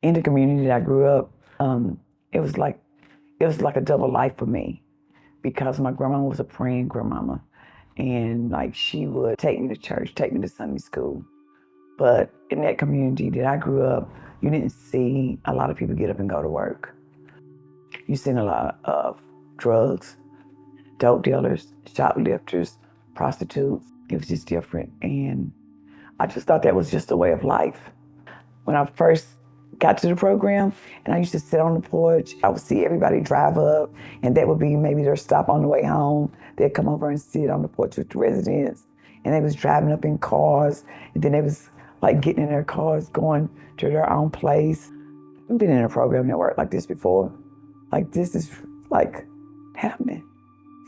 In the community that I grew up, it was like a double life for me because my grandma was a praying grandmama, and like she would take me to church, take me to Sunday school. But in that community that I grew up, you didn't see a lot of people get up and go to work. You seen a lot of drugs, dope dealers, shoplifters, prostitutes. It was just different, and I just thought that was just a way of life. When I first got to the program, and I used to sit on the porch, I would see everybody drive up, and that would be maybe their stop on the way home. They'd come over and sit on the porch with the residents, and they was driving up in cars, and then they was like getting in their cars, going to their own place. I've been in a program that worked like this before. Like this is like happening.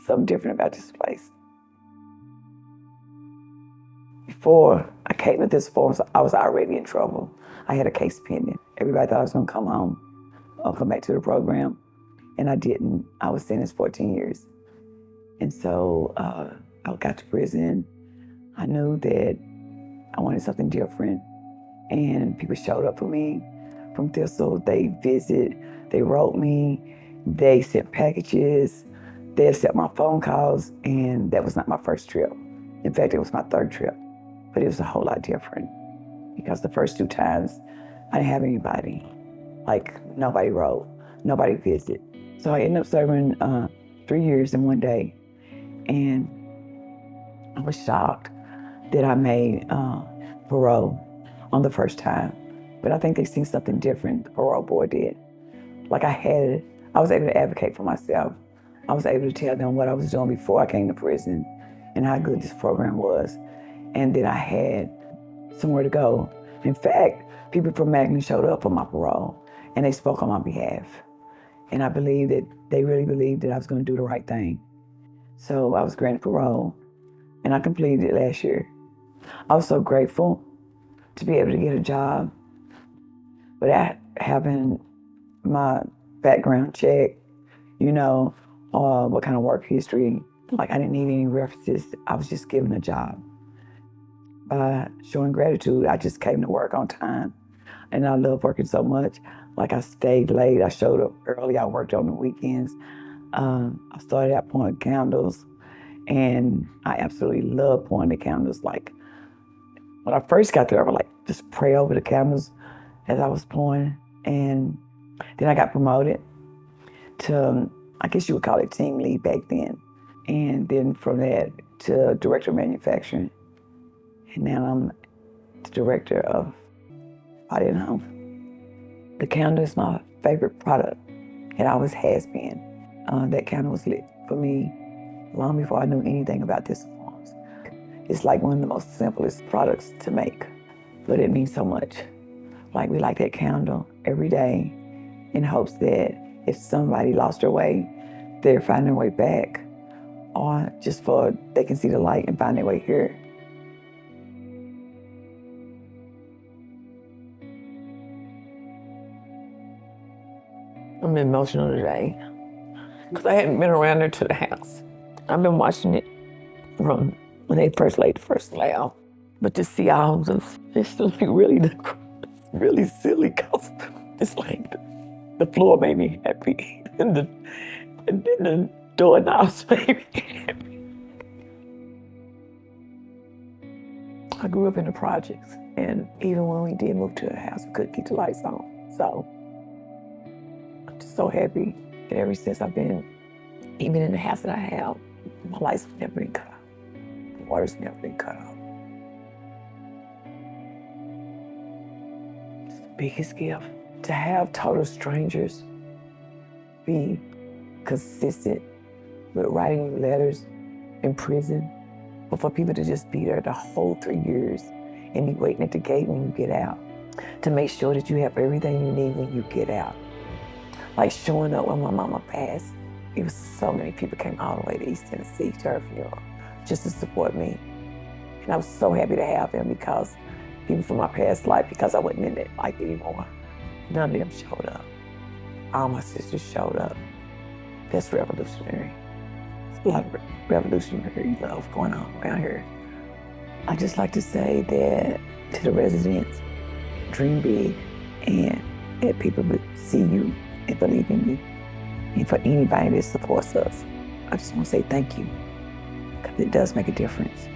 Something different about this place. Before I came to Thistle Farms, I was already in trouble. I had a case pending. Everybody thought I was gonna come home or come back to the program, and I didn't. I was sentenced 14 years. And so I got to prison. I knew that I wanted something different, and people showed up for me from Thistle. They visited, they wrote me, they sent packages, they accepted my phone calls, and that was not my first trip. In fact, it was my third trip, but it was a whole lot different because the first 2 times I didn't have anybody. Like nobody wrote, nobody visited. So I ended up serving 3 years in 1 day, and I was shocked that I made parole on the first time. But I think they seen something different, the parole board did. Like I was able to advocate for myself. I was able to tell them what I was doing before I came to prison and how good this program was, and that I had somewhere to go. In fact, people from Magna showed up for my parole, and they spoke on my behalf. And I believe that they really believed that I was going to do the right thing. So I was granted parole, and I completed it last year. I was so grateful to be able to get a job without having my background check, what kind of work history. Like I didn't need any references. I was just given a job. By showing gratitude, I just came to work on time. And I love working so much. Like I stayed late, I showed up early, I worked on the weekends. I started out pouring candles, and I absolutely love pouring the candles. Like when I first got there, I would like just pray over the candles as I was pouring. And then I got promoted to, I guess you would call it team lead back then. And then from that to director of manufacturing. And now I'm the director of Body and Home. The candle is my favorite product. It always has been. That candle was lit for me long before I knew anything about Thistle Farms. It's like one of the most simplest products to make, but it means so much. Like we light that candle every day in hopes that if somebody lost their way, they're finding their way back, or just for they can see the light and find their way here. I'm emotional today because I hadn't been around her to the house. I've been watching it from when they first laid the first slab, but to see all of this, it's like really silly because it's like the floor made me happy and then the doorknobs made me happy. I grew up in the projects, and even when we did move to a house, we couldn't keep the lights on. So I'm just so happy that ever since I've been, even in the house that I have, my lights have never been cut off. The water's never been cut off. It's the biggest gift. To have total strangers be consistent with writing you letters in prison, but for people to just be there the whole 3 years and be waiting at the gate when you get out, to make sure that you have everything you need when you get out. Like showing up when my mama passed. It was so many people came all the way to East Tennessee to her funeral just to support me. And I was so happy to have them because people from my past life, because I wasn't in that life anymore, none of them showed up. All my sisters showed up. That's revolutionary. There's a lot of revolutionary love going on around here. I just like to say that to the residents, dream big and that people would see you and believe in you. And for anybody that supports us, I just want to say thank you, because it does make a difference.